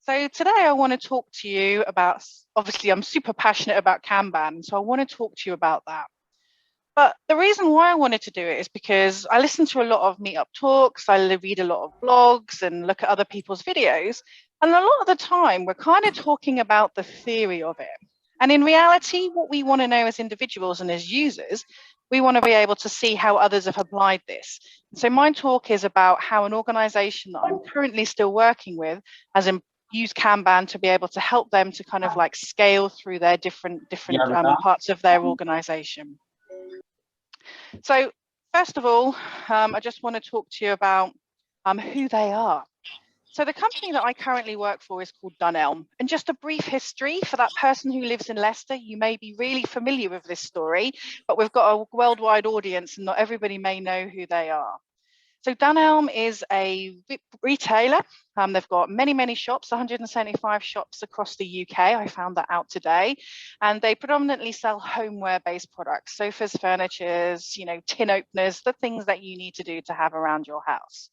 So today I want to talk to you about, obviously I'm super passionate about Kanban, so I want to talk to you about that. But the reason why I wanted to do it is because I listen to a lot of meetup talks, I read a lot of blogs and look at other people's videos. And a lot of the time we're kind of talking about the theory of it. And in reality, what we want to know as individuals and as users, we want to be able to see how others have applied this. So my talk is about how an organization that I'm currently still working with has used Kanban to be able to help them to kind of like scale through their different parts of their organization. So first of all, I just want to talk to you about who they are. So the company that I currently work for is called Dunelm. And just a brief history for that person who lives in Leicester, you may be really familiar with this story, but we've got a worldwide audience and not everybody may know who they are. So Dunelm is a retailer. They've got many shops, 175 shops across the UK. I found that out today. And they predominantly sell homeware-based products, sofas, furnitures, tin openers, the things that you need to do to have around your house.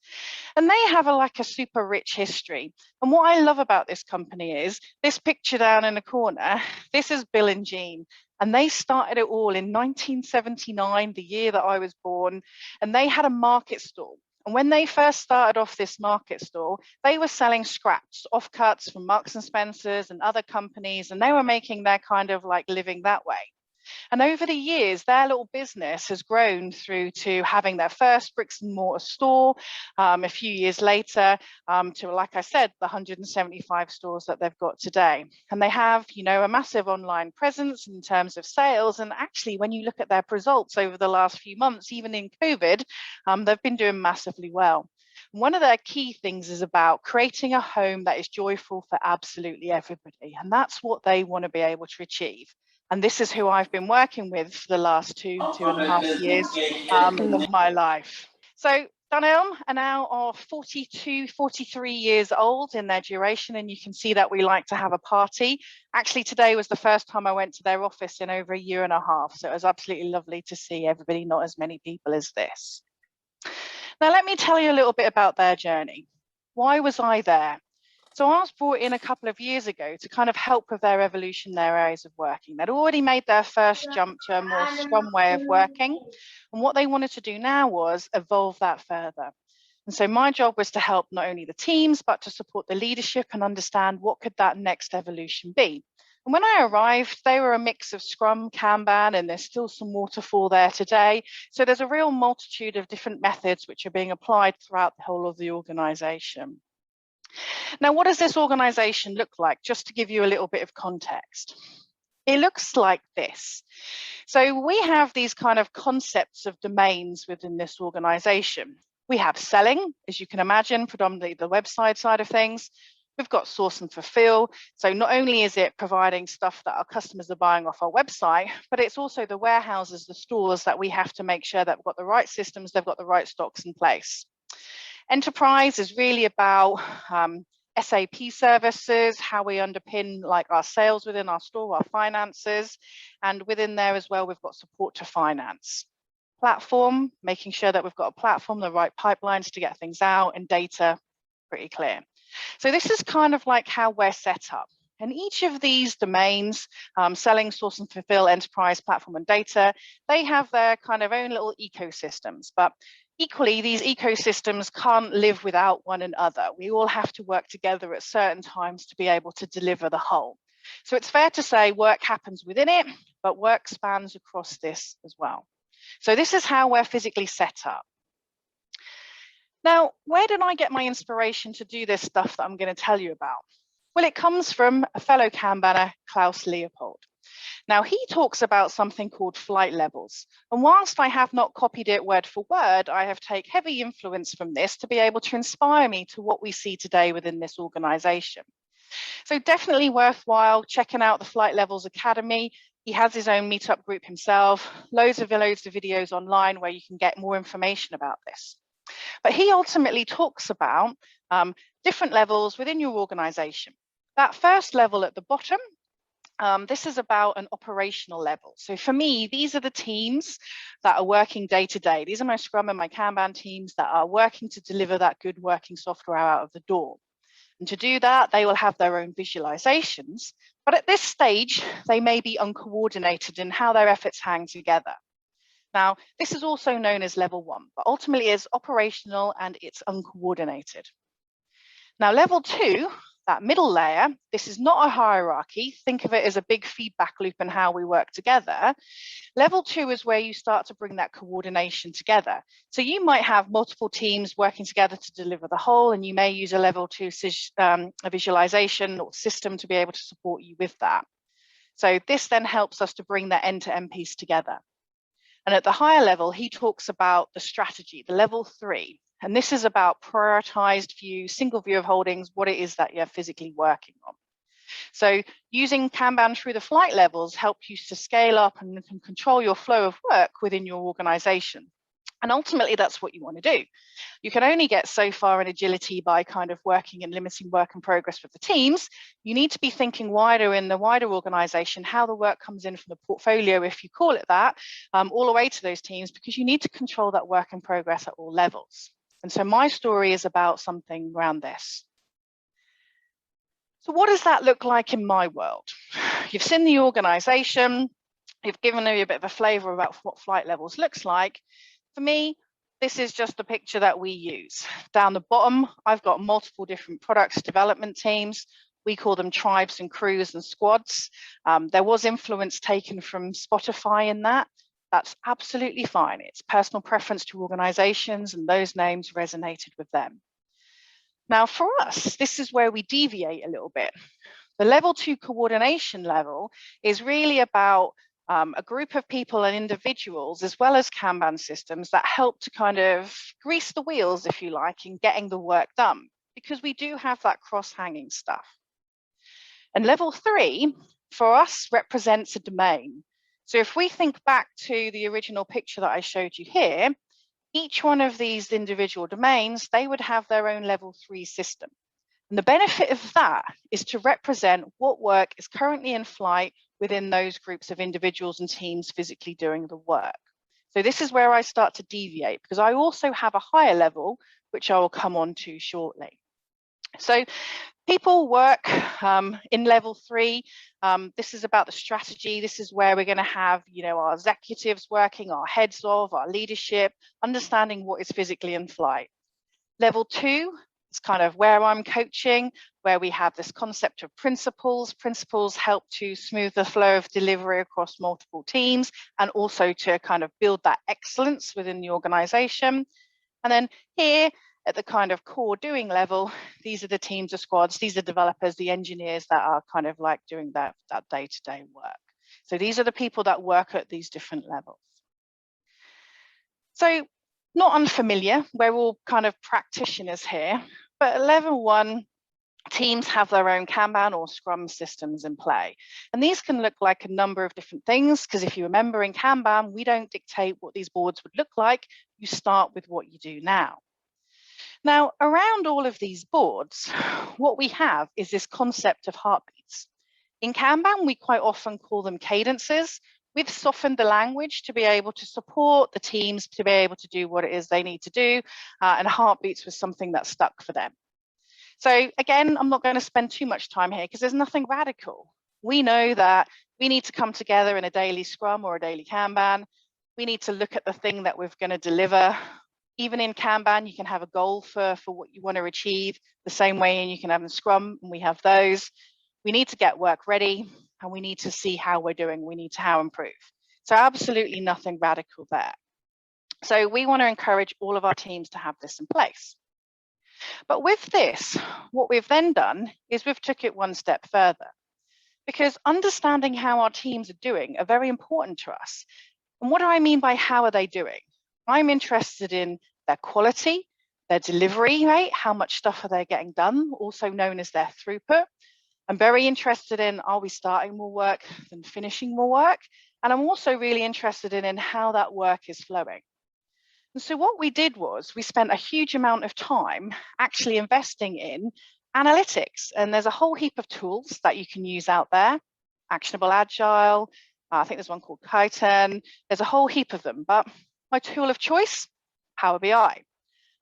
And they have a super rich history. And what I love about this company is this picture down in the corner. This is Bill and Jean. And they started it all in 1979, the year that I was born, and they had a market stall. And when they first started off this market stall, they were selling scraps, offcuts from Marks and Spencer's and other companies, and they were making their kind of like living that way. And over the years, their little business has grown through to having their first bricks and mortar store a few years later to, like I said, the 175 stores that they've got today. And they have, a massive online presence in terms of sales. And actually, when you look at their results over the last few months, even in COVID, they've been doing massively well. One of their key things is about creating a home that is joyful for absolutely everybody. And that's what they want to be able to achieve. And this is who I've been working with for the last two and a half years of my life. So Dunelm are now 42, 43 years old in their duration, and you can see that we like to have a party. Actually, today was the first time I went to their office in over a year and a half, so it was absolutely lovely to see everybody, not as many people as this. Now, let me tell you a little bit about their journey. Why was I there? So I was brought in a couple of years ago to kind of help with their evolution, their areas of working. They'd already made their first jump to a more Scrum way of working. And what they wanted to do now was evolve that further. And so my job was to help not only the teams, but to support the leadership and understand what could that next evolution be. And when I arrived, they were a mix of Scrum, Kanban, and there's still some waterfall there today. So there's a real multitude of different methods which are being applied throughout the whole of the organization. Now, what does this organization look like? Just to give you a little bit of context. It looks like this. So we have these kind of concepts of domains within this organization. We have selling, as you can imagine, predominantly the website side of things. We've got source and fulfill. So not only is it providing stuff that our customers are buying off our website, but it's also the warehouses, the stores that we have to make sure that we've got the right systems, they've got the right stocks in place. Enterprise is really about SAP services, how we underpin like our sales within our store, our finances, and within there as well, we've got support to finance. Platform, making sure that we've got a platform, the right pipelines to get things out, and data, pretty clear. So this is kind of like how we're set up. And each of these domains, selling, source and fulfill, enterprise, platform and data, they have their kind of own little ecosystems. But equally, these ecosystems can't live without one another. We all have to work together at certain times to be able to deliver the whole. So it's fair to say work happens within it, but work spans across this as well. So this is how we're physically set up. Now, where did I get my inspiration to do this stuff that I'm going to tell you about? Well, it comes from a fellow Kanbaner, Klaus Leopold. Now, he talks about something called flight levels. And whilst I have not copied it word for word, I have taken heavy influence from this to be able to inspire me to what we see today within this organization. So definitely worthwhile checking out the Flight Levels Academy. He has his own meetup group himself, loads of videos online where you can get more information about this. But he ultimately talks about different levels within your organization. That first level at the bottom, this is about an operational level. So for me, these are the teams that are working day to day. These are my Scrum and my Kanban teams that are working to deliver that good working software out of the door. And to do that, they will have their own visualizations. But at this stage, they may be uncoordinated in how their efforts hang together. Now, this is also known as level 1, but ultimately is operational and it's uncoordinated. Now, level 2, that middle layer, this is not a hierarchy. Think of it as a big feedback loop in how we work together. Level 2 is where you start to bring that coordination together. So you might have multiple teams working together to deliver the whole, and you may use a level 2 a visualization or system to be able to support you with that. So this then helps us to bring that end-to-end piece together. And at the higher level, he talks about the strategy, the level 3. And this is about prioritized view, single view of holdings, what it is that you're physically working on. So using Kanban through the flight levels helps you to scale up and control your flow of work within your organization. And ultimately, that's what you want to do. You can only get so far in agility by kind of working and limiting work in progress with the teams. You need to be thinking wider in the wider organization, how the work comes in from the portfolio, if you call it that, all the way to those teams, because you need to control that work in progress at all levels. And so my story is about something around this. So what does that look like in my world? You've seen the organization, you've given me a bit of a flavor about what flight levels looks like. For me, this is just the picture that we use. Down the bottom, I've got multiple different products development teams. We call them tribes and crews and squads. There was influence taken from Spotify in that. That's absolutely fine. It's personal preference to organizations, and those names resonated with them. Now, for us, this is where we deviate a little bit. The level 2 coordination level is really about a group of people and individuals, as well as Kanban systems, that help to kind of grease the wheels, if you like, in getting the work done, because we do have that cross-hanging stuff. And level 3, for us, represents a domain. So if we think back to the original picture that I showed you here, each one of these individual domains, they would have their own level 3 system. And the benefit of that is to represent what work is currently in flight within those groups of individuals and teams physically doing the work. So this is where I start to deviate, because I also have a higher level, which I will come on to shortly. So people work in level 3. This is about the strategy. This is where we're going to have, our executives working, our heads of, our leadership, understanding what is physically in flight. Level 2 is kind of where I'm coaching, where we have this concept of principles. Principles help to smooth the flow of delivery across multiple teams, and also to kind of build that excellence within the organization. And then here, at the kind of core doing level, these are the teams, the squads, these are developers, the engineers that are kind of like doing that day-to-day work. So these are the people that work at these different levels. So not unfamiliar, we're all kind of practitioners here, but at level 1, teams have their own Kanban or Scrum systems in play. And these can look like a number of different things, because if you remember in Kanban, we don't dictate what these boards would look like. You start with what you do now. Now, around all of these boards, what we have is this concept of heartbeats. In Kanban, we quite often call them cadences. We've softened the language to be able to support the teams to be able to do what it is they need to do, and heartbeats was something that stuck for them. So again, I'm not going to spend too much time here because there's nothing radical. We know that we need to come together in a daily Scrum or a daily Kanban. We need to look at the thing that we're going to deliver. Even in Kanban, you can have a goal for what you want to achieve, the same way and you can have in Scrum, and we have those. We need to get work ready, and we need to see how we're doing. We need to how improve. So absolutely nothing radical there. So we want to encourage all of our teams to have this in place. But with this, what we've then done is we've took it one step further, because understanding how our teams are doing are very important to us. And what do I mean by how are they doing? I'm interested in their quality, their delivery rate, how much stuff are they getting done, also known as their throughput. I'm very interested in, are we starting more work than finishing more work? And I'm also really interested in how that work is flowing. And so what we did was we spent a huge amount of time actually investing in analytics. And there's a whole heap of tools that you can use out there. Actionable Agile, I think there's one called Kaizen. There's a whole heap of them, but my tool of choice, Power BI.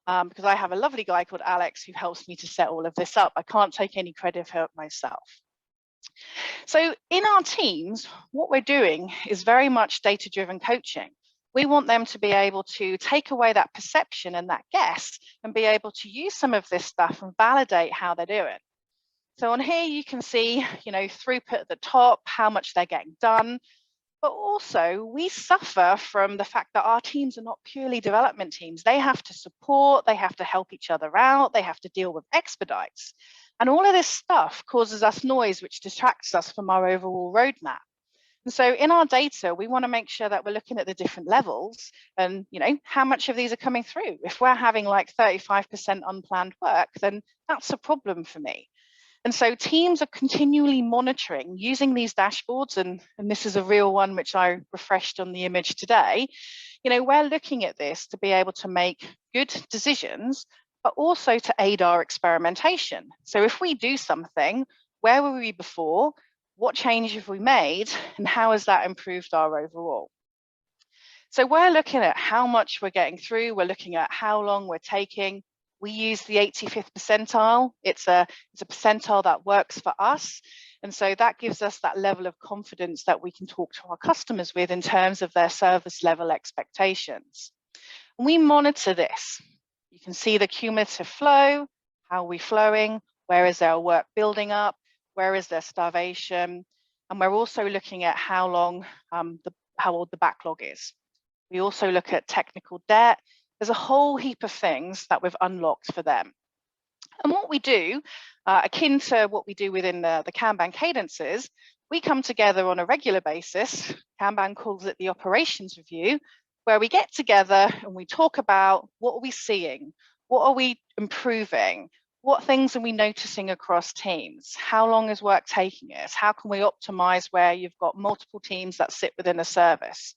because I have a lovely guy called Alex who helps me to set all of this up. I can't take any credit for it myself. So in our teams, what we're doing is very much data-driven coaching. We want them to be able to take away that perception and that guess and be able to use some of this stuff and validate how they're doing. So on here, you can see, throughput at the top, how much they're getting done. But also, we suffer from the fact that our teams are not purely development teams. They have to support, they have to help each other out, they have to deal with expedites. And all of this stuff causes us noise, which distracts us from our overall roadmap. And so in our data, we want to make sure that we're looking at the different levels and, how much of these are coming through. If we're having like 35% unplanned work, then that's a problem for me. And so teams are continually monitoring using these dashboards, and this is a real one which I refreshed on the image today. We're looking at this to be able to make good decisions, but also to aid our experimentation. So if we do something, where were we before? What change have we made? And how has that improved our overall? So we're looking at how much we're getting through. We're looking at how long we're taking. We use the 85th percentile. It's a percentile that works for us. And so that gives us that level of confidence that we can talk to our customers with in terms of their service level expectations. And we monitor this. You can see the cumulative flow, how are we flowing, where is our work building up, where is there starvation, and we're also looking at how long, how old the backlog is. We also look at technical debt. There's a whole heap of things that we've unlocked for them. And what we do, akin to what we do within the Kanban cadences, we come together on a regular basis. Kanban calls it the operations review, where we get together and we talk about what are we seeing, what are we improving, what things are we noticing across teams, how long is work taking us, how can we optimize where you've got multiple teams that sit within a service.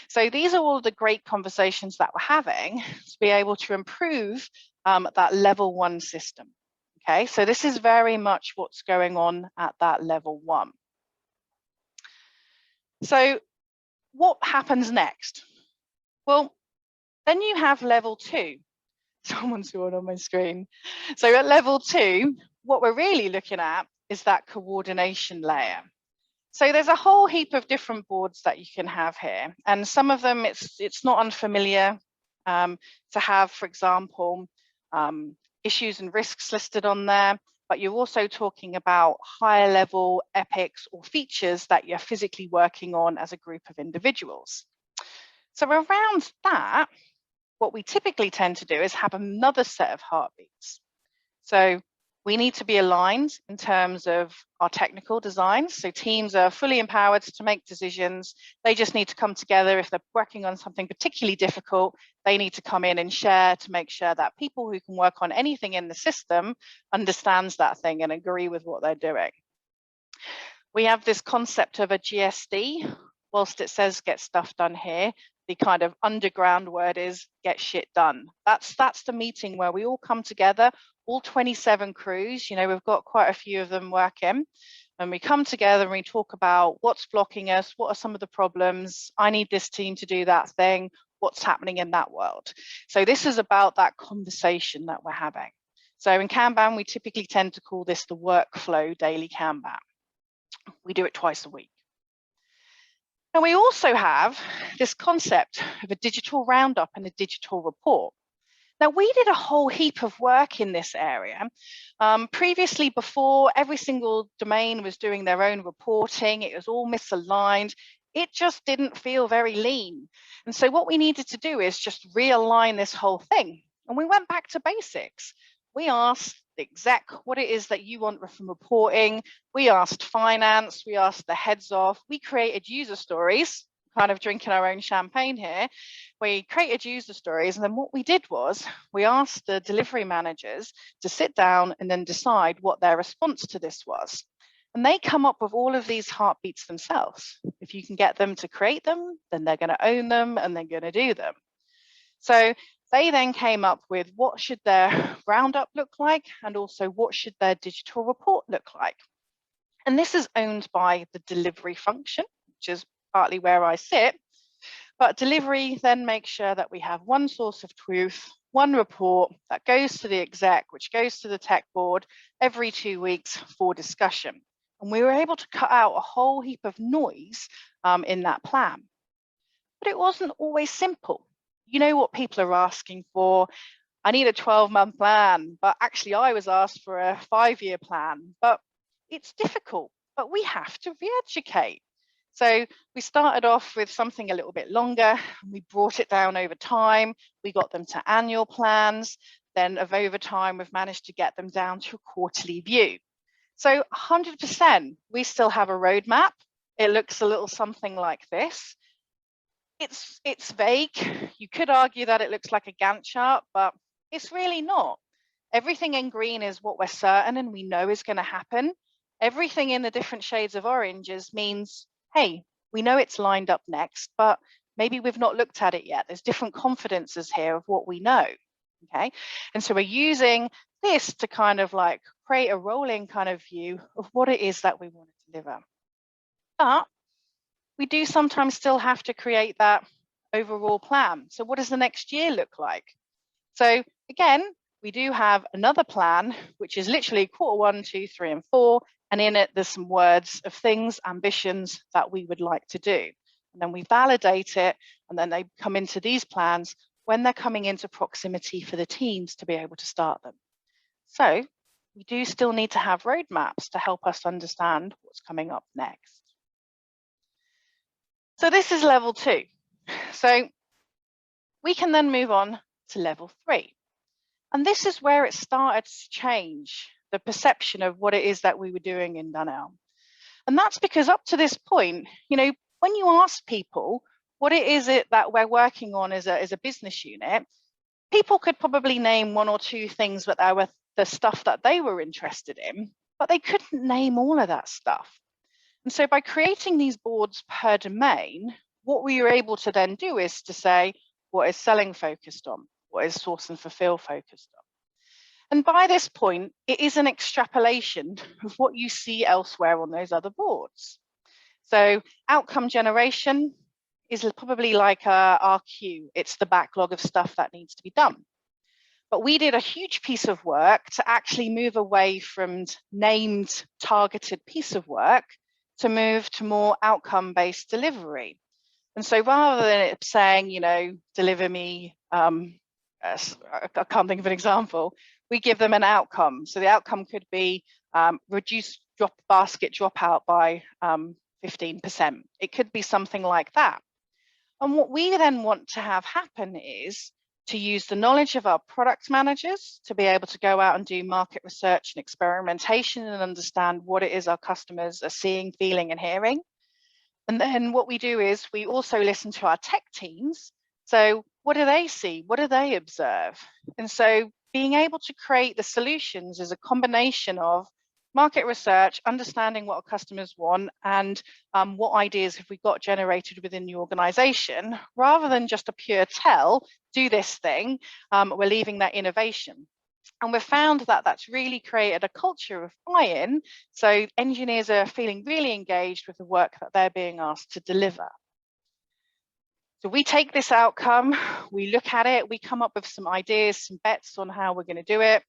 So these are all the great conversations that we're having to be able to improve that level 1 system. Okay, so this is very much what's going on at that level 1. So what happens next? Well, then you have level 2. Someone's drawn on my screen. So at level 2, what we're really looking at is that coordination layer. So there's a whole heap of different boards that you can have here, and some of them it's not unfamiliar to have, for example, issues and risks listed on there, but you're also talking about higher level epics or features that you're physically working on as a group of individuals. So around that, what we typically tend to do is have another set of heartbeats. So we need to be aligned in terms of our technical designs. So teams are fully empowered to make decisions. They just need to come together. If they're working on something particularly difficult, they need to come in and share to make sure that people who can work on anything in the system understands that thing and agree with what they're doing. We have this concept of a GSD. Whilst it says get stuff done here, the kind of underground word is get shit done. That's the meeting where we all come together, all 27 crews, we've got quite a few of them working, and we come together and we talk about what's blocking us, what are some of the problems, I need this team to do that thing, what's happening in that world. So this is about that conversation that we're having. So in Kanban, we typically tend to call this the workflow daily Kanban. We do it twice a week. And we also have this concept of a digital roundup and a digital report. Now, we did a whole heap of work in this area. Previously, before, every single domain was doing their own reporting. It was all misaligned. It just didn't feel very lean. And so what we needed to do is just realign this whole thing. And we went back to basics. We asked the exec what it is that you want from reporting. We asked finance. We asked the heads off. We created user stories, kind of drinking our own champagne here. We created user stories, and then what we did was we asked the delivery managers to sit down and then decide what their response to this was. And they come up with all of these heartbeats themselves. If you can get them to create them, then they're going to own them and they're going to do them. So they then came up with what should their roundup look like, and also what should their digital report look like. And this is owned by the delivery function, which is partly where I sit. But delivery then makes sure that we have one source of truth, one report that goes to the exec, which goes to the tech board every 2 weeks for discussion. And we were able to cut out a whole heap of noise in that plan. But it wasn't always simple. You know what people are asking for. I need a 12-month plan, but actually I was asked for a 5-year plan. But it's difficult, but we have to re-educate. So we started off with something a little bit longer, and we brought it down over time. We got them to annual plans. Then over time, we've managed to get them down to a quarterly view. So 100%, we still have a roadmap. It looks a little something like this. It's vague. You could argue that it looks like a Gantt chart, but it's really not. Everything in green is what we're certain and we know is going to happen. Everything in the different shades of oranges means, hey, we know it's lined up next, but maybe we've not looked at it yet. There's different confidences here of what we know. Okay, and so we're using this to kind of like create a rolling kind of view of what it is that we want to deliver. But we do sometimes still have to create that overall plan. So what does the next year look like? So again, we do have another plan, which is literally quarter 1, 2, 3, and 4. And in it, there's some words of things, ambitions that we would like to do. And then we validate it, and then they come into these plans when they're coming into proximity for the teams to be able to start them. So we do still need to have roadmaps to help us understand what's coming up next. So this is level 2. So we can then move on to level 3. And this is where it started to change the perception of what it is that we were doing in Dunelm. And that's because up to this point, you know, when you ask people what it is that we're working on as a business unit, people could probably name 1 or 2 things that were the stuff that they were interested in, but they couldn't name all of that stuff. And so by creating these boards per domain, what we were able to then do is to say, what is selling focused on? What is source and fulfill focused on? And by this point, it is an extrapolation of what you see elsewhere on those other boards. So outcome generation is probably like our queue. It's the backlog of stuff that needs to be done. But we did a huge piece of work to actually move away from named targeted piece of work to move to more outcome-based delivery. And so rather than it saying, you know, deliver me, I can't think of an example, we give them an outcome. So the outcome could be reduce basket dropout by 15%. It could be something like that. And what we then want to have happen is to use the knowledge of our product managers to be able to go out and do market research and experimentation and understand what it is our customers are seeing, feeling, and hearing. And then what we do is we also listen to our tech teams. So what do they see? What do they observe? And so being able to create the solutions is a combination of market research, understanding what our customers want, and what ideas have we got generated within the organization, rather than just a pure tell, do this thing, we're leaving that innovation. And we've found that that's really created a culture of buy-in, so engineers are feeling really engaged with the work that they're being asked to deliver. So we take this outcome, we look at it, we come up with some ideas, some bets on how we're going to do it.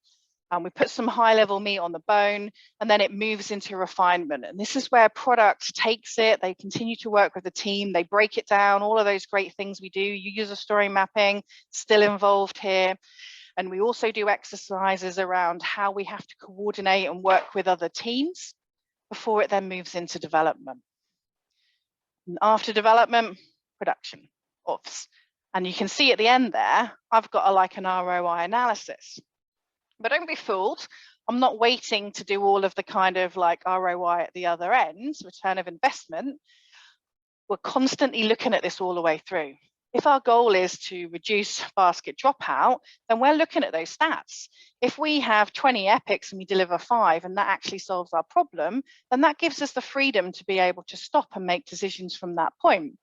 We put some high-level meat on the bone, and then it moves into refinement. And this is where product takes it. They continue to work with the team. They break it down, all of those great things we do. User story mapping, still involved here. And we also do exercises around how we have to coordinate and work with other teams before it then moves into development. And after development, production, ops. And you can see at the end there, I've got like an ROI analysis. But don't be fooled. I'm not waiting to do all of the kind of like ROI at the other end, return of investment. We're constantly looking at this all the way through. If our goal is to reduce basket dropout, then we're looking at those stats. If we have 20 epics and we deliver 5 and that actually solves our problem, then that gives us the freedom to be able to stop and make decisions from that point.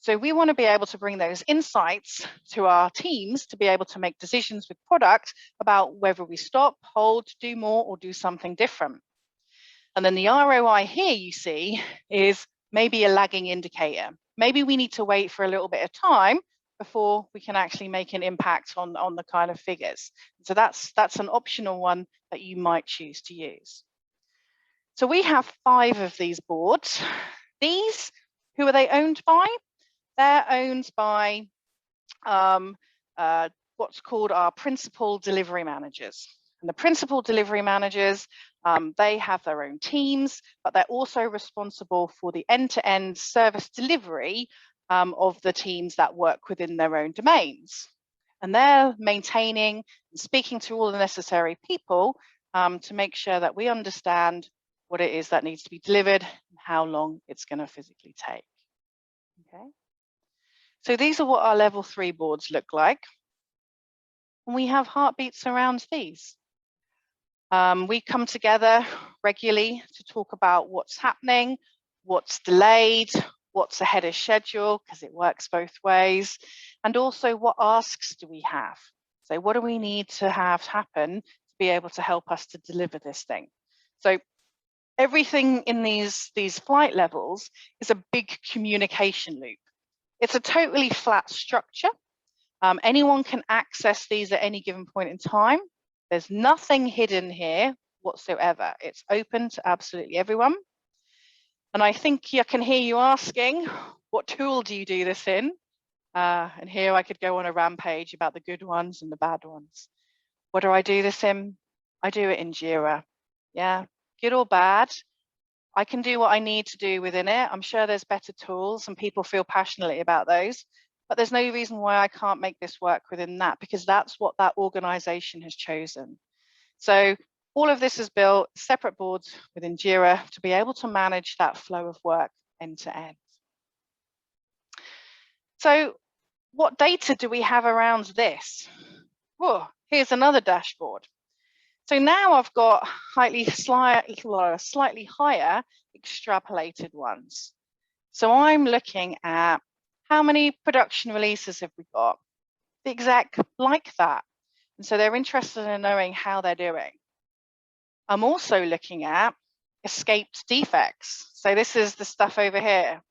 So we want to be able to bring those insights to our teams to be able to make decisions with product about whether we stop, hold, do more, or do something different. And then the ROI here you see is maybe a lagging indicator. Maybe we need to wait for a little bit of time before we can actually make an impact on the kind of figures. So that's an optional one that you might choose to use. So we have 5 of these boards. These, who are they owned by? They're owned by what's called our principal delivery managers. And the principal delivery managers, they have their own teams, but they're also responsible for the end-to-end service delivery of the teams that work within their own domains. And they're maintaining and speaking to all the necessary people to make sure that we understand what it is that needs to be delivered and how long it's going to physically take. Okay. So these are what our level 3 boards look like. And we have heartbeats around these. We come together regularly to talk about what's happening, what's delayed, what's ahead of schedule, because it works both ways, and also what asks do we have. So what do we need to have happen to be able to help us to deliver this thing? So everything in these flight levels is a big communication loop. It's a totally flat structure. Anyone can access these at any given point in time. There's nothing hidden here whatsoever. It's open to absolutely everyone. And I think I can hear you asking, what tool do you do this in? And here I could go on a rampage about the good ones and the bad ones. What do I do this in? I do it in Jira. Yeah, good or bad. I can do what I need to do within it. I'm sure there's better tools and people feel passionately about those, but there's no reason why I can't make this work within that, because that's what that organization has chosen. So all of this is built separate boards within Jira to be able to manage that flow of work end to end. So what data do we have around this? Whoa, here's another dashboard. So now I've got slightly higher extrapolated ones. So I'm looking at how many production releases have we got? The exec like that. And so they're interested in knowing how they're doing. I'm also looking at escaped defects. So this is the stuff over here.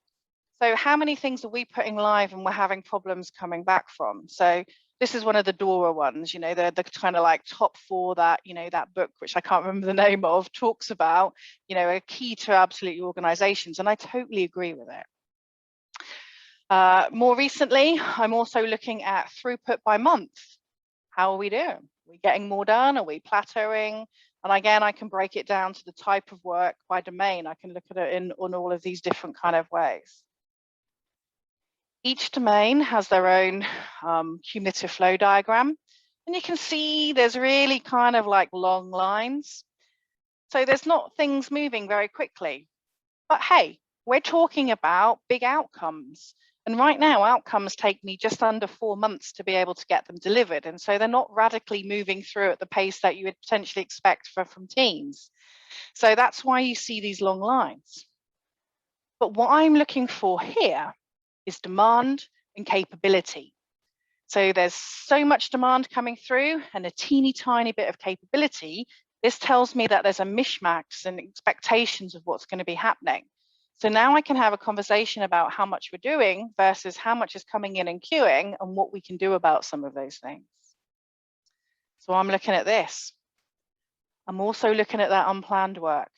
So how many things are we putting live and we're having problems coming back from? So this is one of the DORA ones, you know, the kind of like top 4 that, you know, that book, which I can't remember the name of, talks about, you know, a key to absolutely organizations. And I totally agree with it. More recently, I'm also looking at throughput by month. How are we doing? Are we getting more done? Are we plateauing? And again, I can break it down to the type of work by domain. I can look at it in all of these different kind of ways. Each domain has their own cumulative flow diagram. And you can see there's really kind of like long lines. So there's not things moving very quickly. But hey, we're talking about big outcomes. And right now, outcomes take me just under 4 months to be able to get them delivered. And so they're not radically moving through at the pace that you would potentially expect from teams. So that's why you see these long lines. But what I'm looking for here is demand and capability. So there's so much demand coming through and a teeny tiny bit of capability. This tells me that there's a mishmash and expectations of what's going to be happening. So now I can have a conversation about how much we're doing versus how much is coming in and queuing and what we can do about some of those things. So I'm looking at this. I'm also looking at that unplanned work.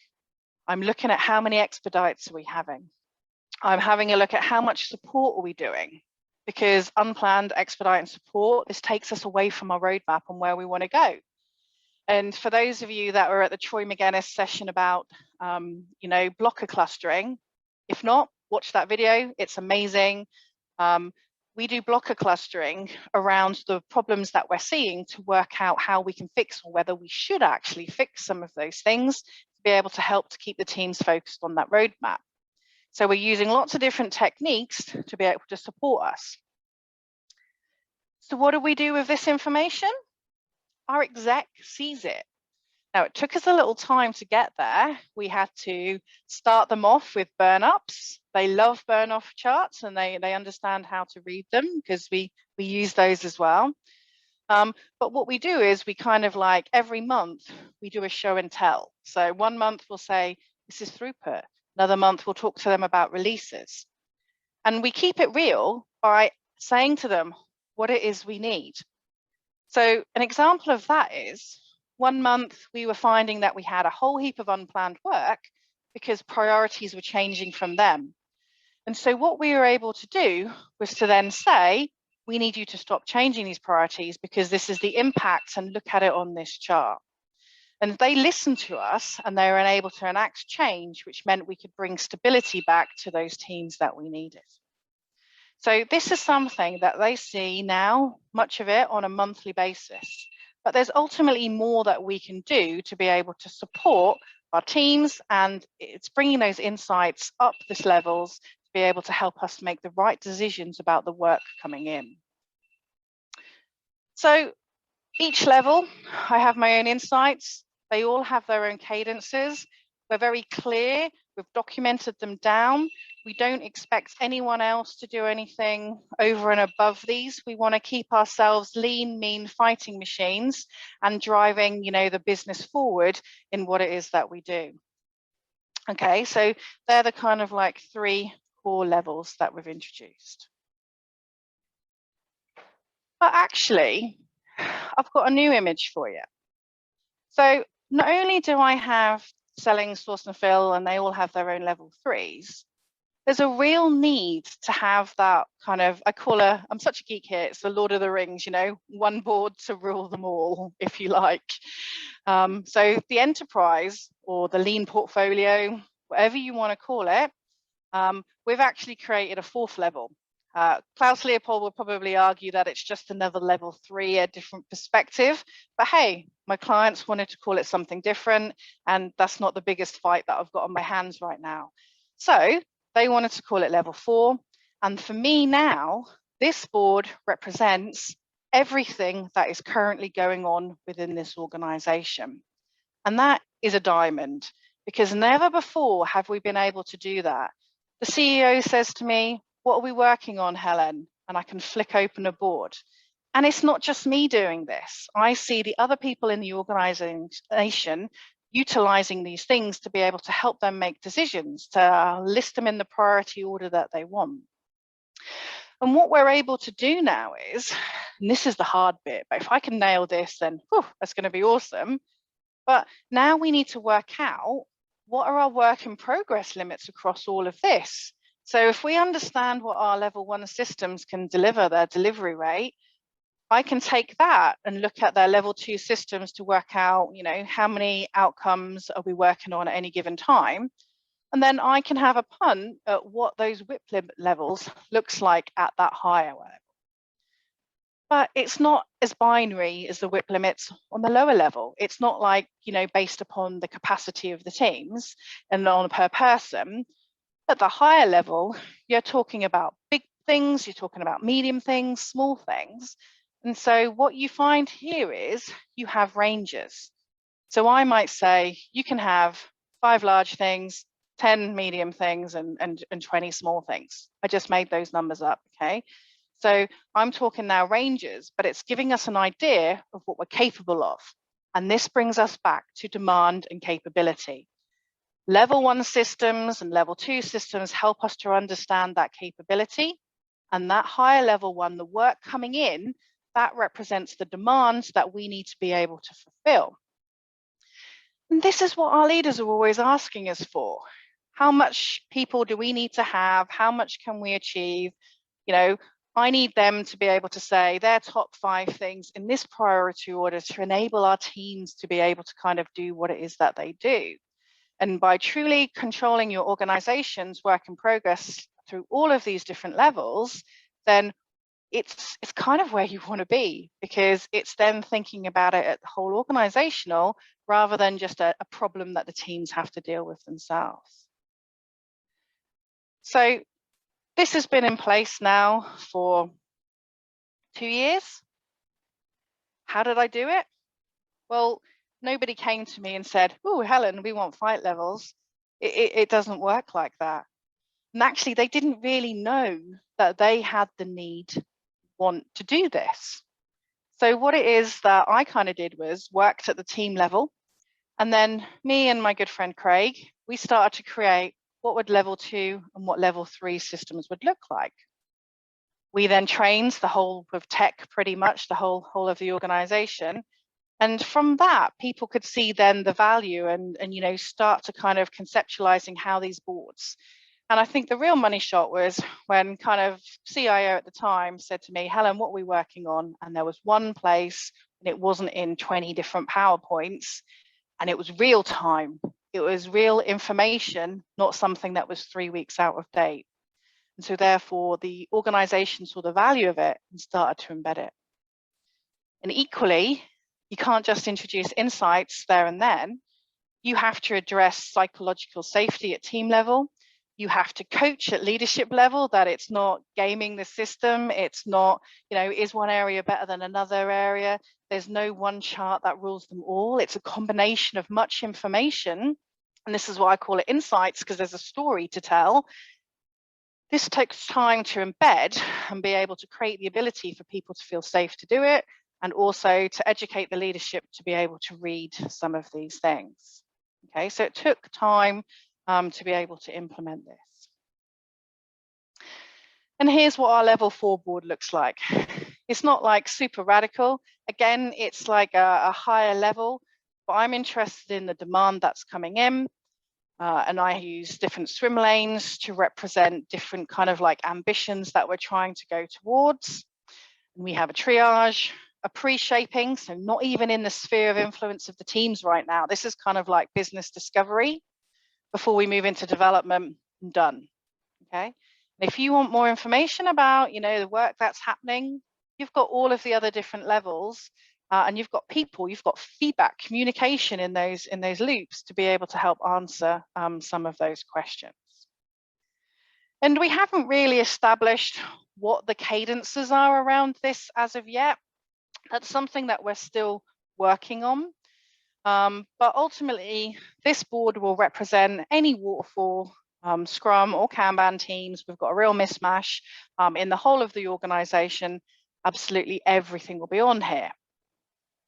I'm looking at how many expedites are we having. I'm having a look at how much support are we doing, because unplanned expedite and support, this takes us away from our roadmap and where we want to go. And for those of you that were at the Troy McGinnis session about, you know, blocker clustering, if not, watch that video. It's amazing. We do blocker clustering around the problems that we're seeing to work out how we can fix or whether we should actually fix some of those things to be able to help to keep the teams focused on that roadmap. So we're using lots of different techniques to be able to support us. So what do we do with this information? Our exec sees it. Now, it took us a little time to get there. We had to start them off with burn-ups. They love burn-off charts and they understand how to read them because we use those as well. But what we do is we kind of like every month, we do a show and tell. So 1 month we'll say, this is throughput. Another month we'll talk to them about releases. And we keep it real by saying to them what it is we need. So an example of that is 1 month we were finding that we had a whole heap of unplanned work because priorities were changing from them. And so what we were able to do was to then say, we need you to stop changing these priorities because this is the impact, and look at it on this chart. And they listened to us and they were able to enact change, which meant we could bring stability back to those teams that we needed. So this is something that they see now, much of it on a monthly basis. But there's ultimately more that we can do to be able to support our teams, and it's bringing those insights up this levels to be able to help us make the right decisions about the work coming in. So each level, I have my own insights. They all have their own cadences. We're very clear. We've documented them down. We don't expect anyone else to do anything over and above these. We want to keep ourselves lean, mean fighting machines and driving, the business forward in what it is that we do. Okay, so they're the kind of like 3 core levels that we've introduced. But actually, I've got a new image for you. So not only do I have selling, source and fill, and they all have their own level 3s, there's a real need to have that kind of, I'm such a geek here, it's the Lord of the Rings, one board to rule them all, if you like. So the enterprise or the lean portfolio, whatever you want to call it, we've actually created a 4th level. Klaus Leopold will probably argue that it's just another level 3, a different perspective. But hey, my clients wanted to call it something different, and that's not the biggest fight that I've got on my hands right now. So they wanted to call it level 4. And for me now, this board represents everything that is currently going on within this organization. And that is a diamond, because never before have we been able to do that. The CEO says to me, "What are we working on, Helen?" And I can flick open a board. And it's not just me doing this. I see the other people in the organization utilizing these things to be able to help them make decisions, to list them in the priority order that they want. And what we're able to do now is, and this is the hard bit, but if I can nail this, then that's going to be awesome. But now we need to work out, what are our work in progress limits across all of this? So if we understand what our level 1 systems can deliver, their delivery rate, I can take that and look at their level 2 systems to work out, how many outcomes are we working on at any given time? And then I can have a punt at what those WIP levels looks like at that higher level. But it's not as binary as the WIP limits on the lower level. It's not like, based upon the capacity of the teams and on per person. At the higher level, you're talking about big things, you're talking about medium things, small things. And so what you find here is you have ranges. So I might say you can have 5 large things, 10 medium things, and 20 small things. I just made those numbers up, okay? So I'm talking now ranges, but it's giving us an idea of what we're capable of. And this brings us back to demand and capability. Level 1 systems and level 2 systems help us to understand that capability. And that higher level 1, the work coming in, that represents the demands that we need to be able to fulfill. And this is what our leaders are always asking us for. How much people do we need to have? How much can we achieve? I need them to be able to say their top 5 things in this priority order to enable our teams to be able to kind of do what it is that they do. And by truly controlling your organization's work in progress through all of these different levels, then it's kind of where you want to be, because it's then thinking about it at the whole organizational rather than just a problem that the teams have to deal with themselves. So this has been in place now for 2 years. How did I do it? Well, nobody came to me and said, "Oh, Helen, we want fight levels." It doesn't work like that. And actually, they didn't really know that they had the need, want to do this. So what it is that I kind of did was worked at the team level. And then me and my good friend Craig, we started to create what would level 2 and what level 3 systems would look like. We then trained the whole of tech, pretty much the whole of the organization. And from that, people could see then the value and you know, start to kind of conceptualizing how these boards. And I think the real money shot was when kind of CIO at the time said to me, Helen, what are we working on? And there was one place, and it wasn't in 20 different PowerPoints, and it was real time. It was real information, not something that was 3 weeks out of date. And so therefore, the organization saw the value of it and started to embed it. And equally, you can't just introduce insights there and then. You have to address psychological safety at team level. You have to coach at leadership level, that it's not gaming the system. It's not, you know, is one area better than another area? There's no one chart that rules them all. It's a combination of much information. And this is why I call it insights, because there's a story to tell. This takes time to embed and be able to create the ability for people to feel safe to do it, and also to educate the leadership to be able to read some of these things. Okay, so it took time to be able to implement this. And here's what our level 4 board looks like. It's not like super radical. Again, it's like a higher level, but I'm interested in the demand that's coming in. And I use different swim lanes to represent different kind of like ambitions that we're trying to go towards. And we have a triage, a pre-shaping, so not even in the sphere of influence of the teams right now. This is kind of like business discovery before we move into development and done. Okay. And if you want more information about, you know, the work that's happening, you've got all of the other different levels, and you've got people, you've got feedback, communication in those loops to be able to help answer some of those questions. And we haven't really established what the cadences are around this as of yet. That's something that we're still working on. But ultimately, this board will represent any waterfall, Scrum or Kanban teams. We've got a real mismatch in the whole of the organization. Absolutely everything will be on here.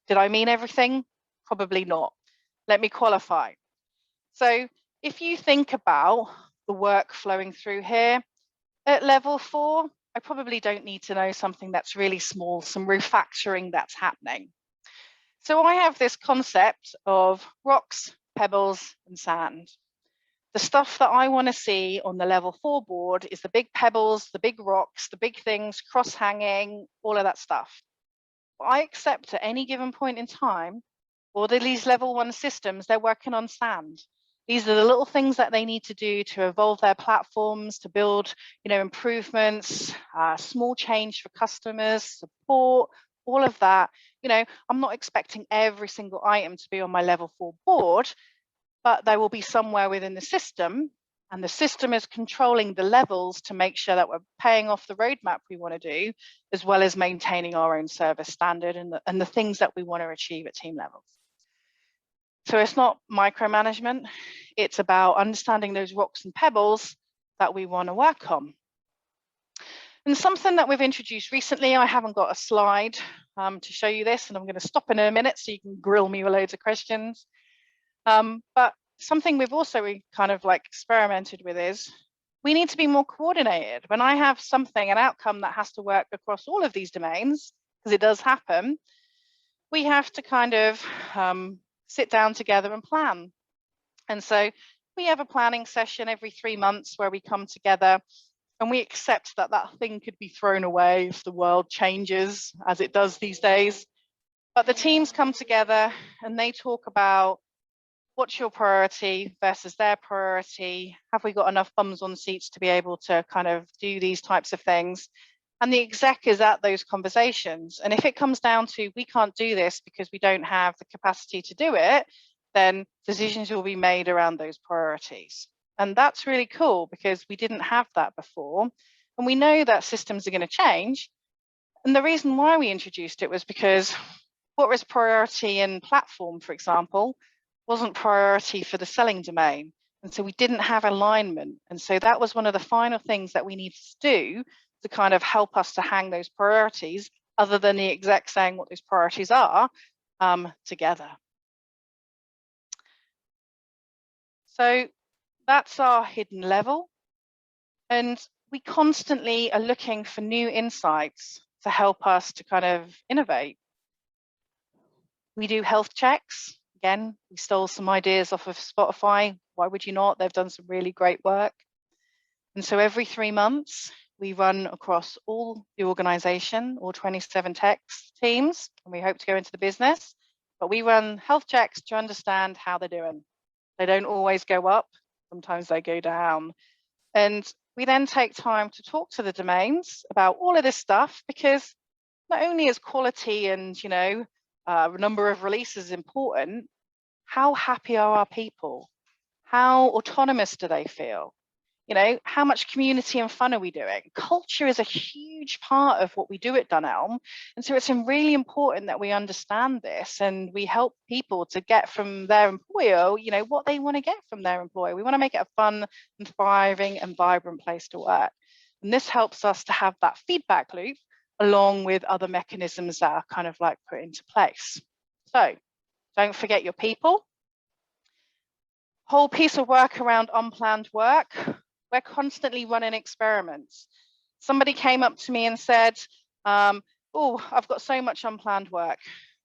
Did I mean everything? Probably not. Let me qualify. So if you think about the work flowing through here, at level 4, I probably don't need to know something that's really small, some refactoring that's happening. So I have this concept of rocks, pebbles, and sand. The stuff that I want to see on the level 4 board is the big pebbles, the big rocks, the big things, cross-hanging, all of that stuff. But I accept at any given point in time, all these level 1 systems, they're working on sand. These are the little things that they need to do to evolve their platforms, to build, you know, improvements, small change for customers, support, all of that. You know, I'm not expecting every single item to be on my level 4 board, but they will be somewhere within the system, and the system is controlling the levels to make sure that we're paying off the roadmap we want to do, as well as maintaining our own service standard and the things that we want to achieve at team levels. So it's not micromanagement, it's about understanding those rocks and pebbles that we want to work on. And something that we've introduced recently, I haven't got a slide to show you this, and I'm going to stop in a minute so you can grill me with loads of questions. But something we've also kind of like experimented with is we need to be more coordinated. When I have something, an outcome that has to work across all of these domains, because it does happen, we have to kind of sit down together and plan. And so we have a planning session every 3 months where we come together and we accept that that thing could be thrown away if the world changes, as it does these days. But the teams come together and they talk about what's your priority versus their priority. Have we got enough bums on seats to be able to kind of do these types of things? And the exec is at those conversations. And if it comes down to we can't do this because we don't have the capacity to do it, then decisions will be made around those priorities. And that's really cool because we didn't have that before. And we know that systems are going to change. And the reason why we introduced it was because what was priority in platform, for example, wasn't priority for the selling domain. And so we didn't have alignment. And so that was one of the final things that we needed to do to kind of help us to hang those priorities, other than the exec saying what those priorities are, together. So that's our hidden level. And we constantly are looking for new insights to help us to kind of innovate. We do health checks. Again, we stole some ideas off of Spotify. Why would you not? They've done some really great work. And so every 3 months, we run across all the organization, all 27 tech teams, and we hope to go into the business. But we run health checks to understand how they're doing. They don't always go up. Sometimes they go down. And we then take time to talk to the domains about all of this stuff, because not only is quality and, you know, number of releases important, how happy are our people? How autonomous do they feel? You know, how much community and fun are we doing? Culture is a huge part of what we do at Dunelm. And so it's really important that we understand this and we help people to get from their employer, you know, what they want to get from their employer. We want to make it a fun and thriving and vibrant place to work. And this helps us to have that feedback loop along with other mechanisms that are kind of like put into place. So don't forget your people. Whole piece of work around unplanned work. We're constantly running experiments. Somebody came up to me and said, oh, I've got so much unplanned work.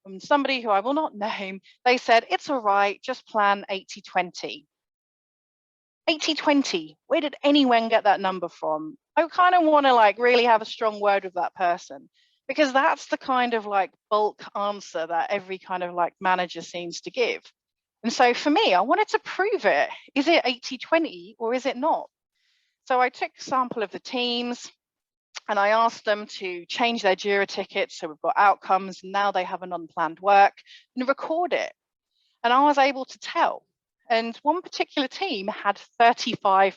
From somebody who I will not name, they said, it's all right, just plan 80-20. 80-20, where did anyone get that number from? I kind of want to like really have a strong word with that person, because that's the kind of like bulk answer that every kind of like manager seems to give. And so for me, I wanted to prove it. Is it 80-20 or is it not? So I took a sample of the teams and I asked them to change their JIRA tickets. So we've got outcomes, and now they have an unplanned work, and record it. And I was able to tell. And one particular team had 35%